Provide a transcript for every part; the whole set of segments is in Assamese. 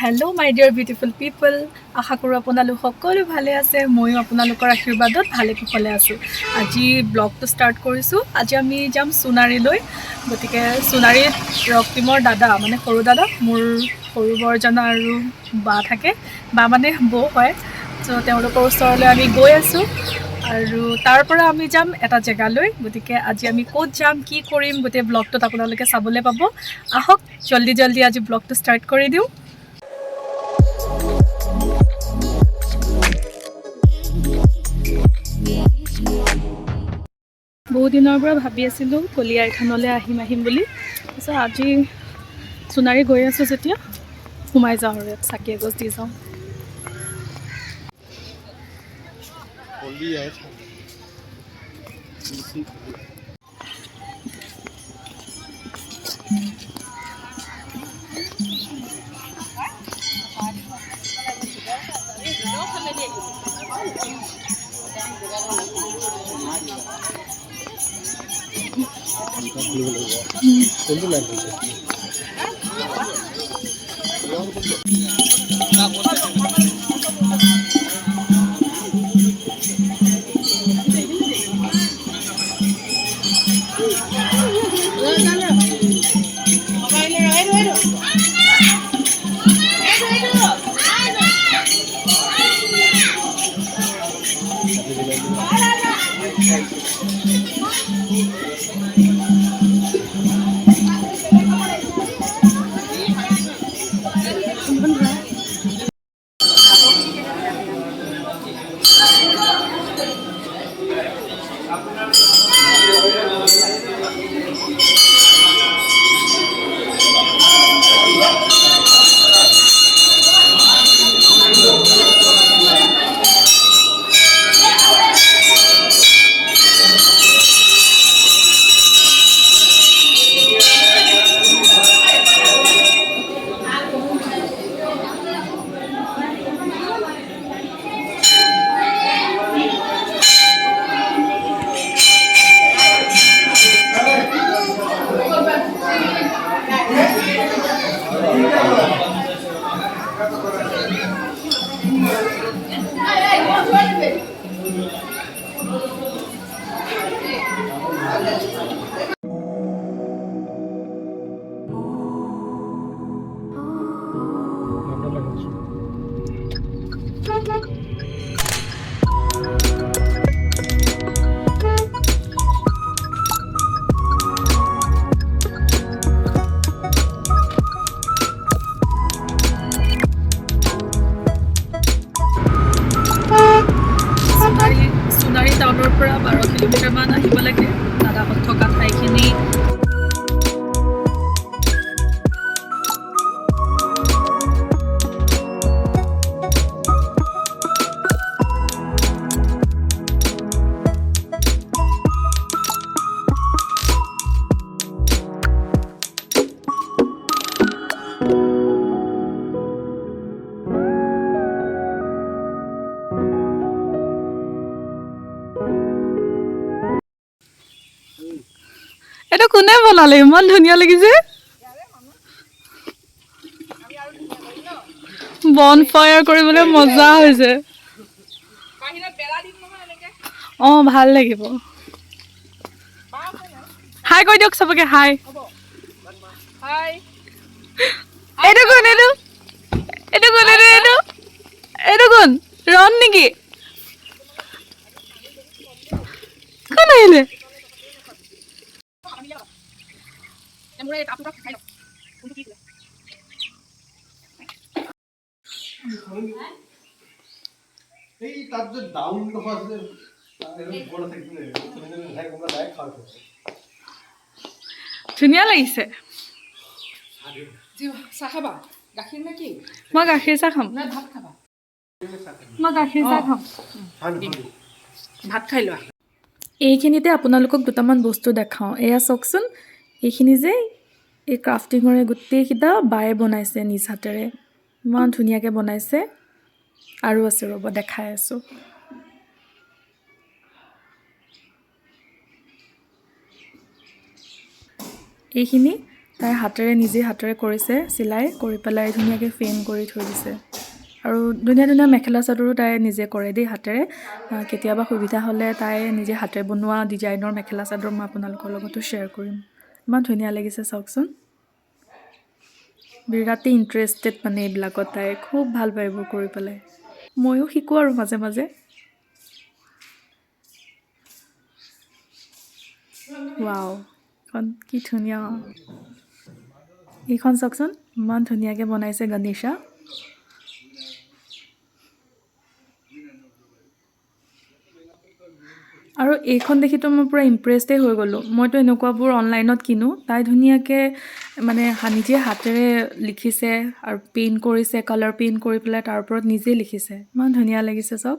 হেল্ল' মাই ডিয়াৰ বিউটিফুল পিপল, আশা কৰোঁ আপোনালোক সকলো ভালে আছে। ময়ো আপোনালোকৰ আশীৰ্বাদত ভালে কুশলে আছোঁ। আজি ব্লগটো ষ্টাৰ্ট কৰিছোঁ। আজি আমি যাম সোণাৰীলৈ। গতিকে সোণাৰীত ৰক্তিমৰ দাদা মানে সৰু দাদা, মোৰ সৰু বৰজনা আৰু বা থাকে, বা মানে বৌ হয়। চ' তেওঁলোকৰ ওচৰলৈ আমি গৈ আছোঁ আৰু তাৰ পৰা আমি যাম এটা জেগালৈ। গতিকে আজি আমি ক'ত যাম, কি কৰিম, গোটেই ব্লগটোত আপোনালোকে চাবলৈ পাব। আহক জল্দি জল্দি আজি ব্লগটো ষ্টাৰ্ট কৰি দিওঁ। বহুত দিনৰ পৰা ভাবি আছিলোঁ কলিয়াইখানলৈ আহিম বুলি। তাৰপিছত আজি সোণাৰী গৈ আছোঁ যেতিয়া সোমাই যাওঁ আৰু চাকি এগছ দি যাওঁ। সোণাৰী টাউনৰ পৰা 12 কিলোমিটাৰমান আহিব লাগে দাদাহঁত থকা ঠাইখিনি। এইটো কোনে বনালে? ইমান ধুনীয়া লাগিছে। বন ফায়াৰ কৰিবলৈ মজা হৈছে। অঁ, ভাল লাগিব। হাই কৈ দিয়ক চবকে, হাই। এইটো কোন? এইটো কোন? এইটো কোন? ৰন নেকি? কোন আহিলে? ধুনীয়া লাগিছে। মই গাখীৰ চাহ খাম। মই গাখীৰ চাহ খাম। ভাত খাই লোৱা। এইখিনিতে আপোনালোকক দুটামান বস্তু দেখাওঁ। এয়া চাওকচোন, এইখিনি যে এই ক্ৰাফটিঙৰে গোটেইকেইটা বায়ে বনাইছে নিজ হাতেৰে। ইমান ধুনীয়াকৈ বনাইছে। আৰু আছে, ৰ'ব দেখাই আছোঁ। এইখিনি তাই নিজে হাতেৰে কৰিছে চিলাই কৰি পেলাই ধুনীয়াকৈ ফ্ৰেম কৰি থৈ দিছে আৰু ধুনীয়া ধুনীয়া মেখেলা চাদৰো তাই নিজে কৰে দেই হাতেৰে কেতিয়াবা সুবিধা হ'লে তাই নিজে হাতেৰে বনোৱা ডিজাইনৰ মেখেলা চাদৰ মই আপোনালোকৰ লগতো শ্বেয়াৰ কৰিম ইমান ধুনীয়া লাগিছে চাওকচোন বিৰাটেই ইণ্টাৰেষ্টেড মানে এইবিলাকত তাই খুব ভাল পায় এইবোৰ কৰি পেলাই ময়ো শিকোঁ আৰু মাজে মাজে ৱাও এইখন কি ধুনীয়া এইখন চাওকচোন ইমান ধুনীয়াকৈ বনাইছে গণেশা আৰু এইখন দেখিতো মই পুৰা ইমপ্ৰেছডেই হৈ গ'লোঁ মইতো এনেকুৱাবোৰ অনলাইনত কিনো তাই ধুনীয়াকৈ মানে নিজে হাতেৰে লিখিছে আৰু পেইণ্ট কৰিছে কালাৰ পেইণ্ট কৰি পেলাই তাৰ ওপৰত নিজে লিখিছে ইমান ধুনীয়া লাগিছে চব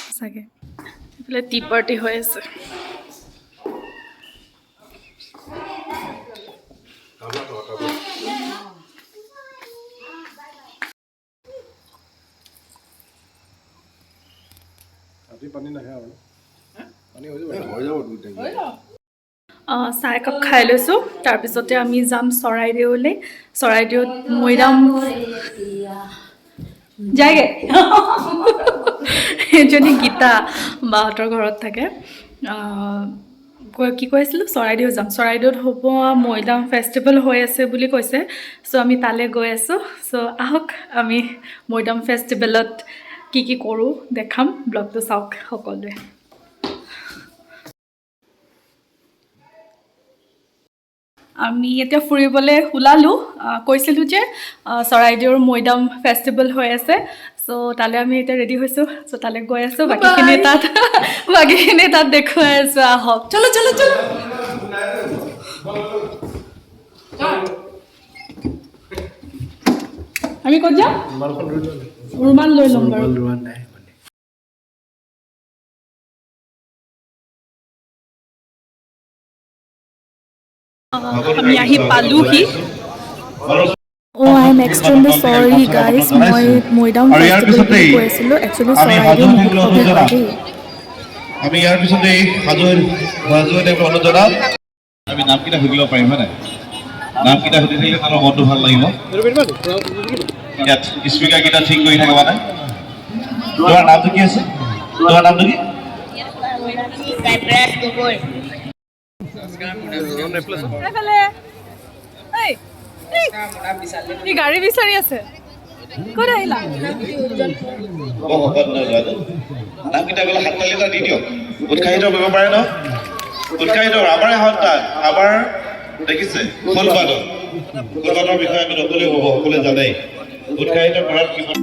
সঁচাকৈ এইফালে টি পাৰ্টি হৈ আছে চাহ একাপ খাই লৈছোঁ তাৰপিছতে আমি যাম চৰাইদেউলৈ চৰাইদেউত মৈদাম যায়গে এজনী গীতা বাহঁতৰ ঘৰত থাকে কি কৈ আছিলোঁ চৰাইদেউ যাম চৰাইদেউত হ'ব মৈদাম ফেষ্টিভেল হৈ আছে বুলি কৈছে চ' আমি তালৈ গৈ আছোঁ চ' আহক আমি মৈদাম ফেষ্টিভেলত কি কৰোঁ দেখাম ব্লগটো চাওক সকলোৱে আমি এতিয়া ফুৰিবলৈ ওলালোঁ কৈছিলোঁ যে চৰাইদেউৰ মৈদাম ফেষ্টিভেল হৈ আছে চ' তালৈ আমি এতিয়া ৰেডি হৈছোঁ চ' তালৈ গৈ আছোঁ বাকীখিনি তাত দেখুৱাই আছোঁ আহক চলো চলো চলো আমি ক'ত যাম ৰুমাল লৈ ল'ম বাৰু আমি আহি পালোহি I'm extremely sorry guys মই মৈদাম ফেষ্টিভেল বুলি কৈ আছিলোঁ একচুৱেলি চৰাইদেউ আমি ইয়াৰ পিছতে অনুজনাত আমি নামকেইটা সুধিব পাৰিম হয় নাই নামকেইটা সুধি থাকিলে তাৰ মনটো ভাল লাগিব ইয়াত স্পীকাৰকেইটা ঠিক কৰি থাকিব নাই তোমাৰ নামটো কি আছে তোমাৰ নামটো কি গাড়ী বিচাৰি আছে ক'ত আহিলা নামকেইটা গ'লে হাত তালি এটা দি দিয়ক উৎসাহিত কৰিব পাৰে ন উৎসাহিত আমাৰ সন্তান আমাৰ দেখিছে ফুলবাদৰ বিষয়ে আমি নকলেও হ'ব সকলোৱে জানেই উৎসাহিত কৰাত কিমান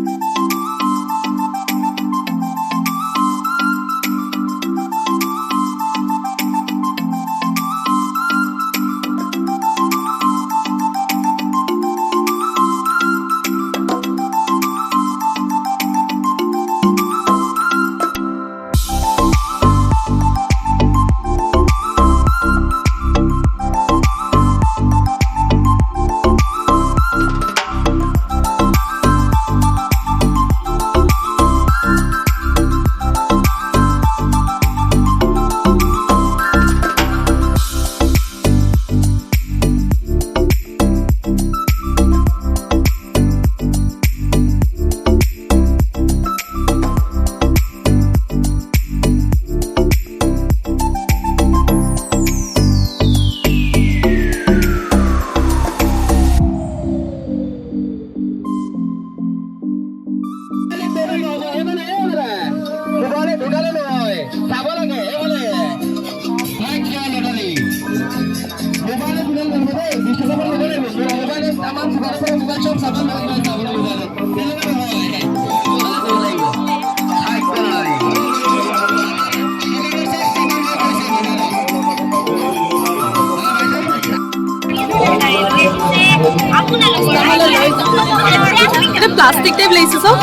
প্লাষ্টিক টাইপ লাগিছে চব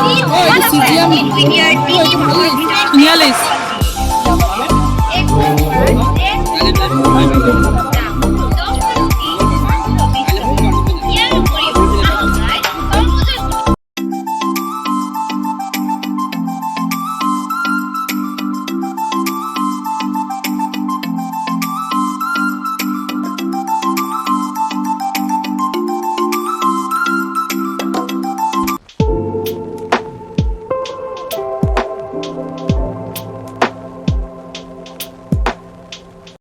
ধুনীয়া লাগিছে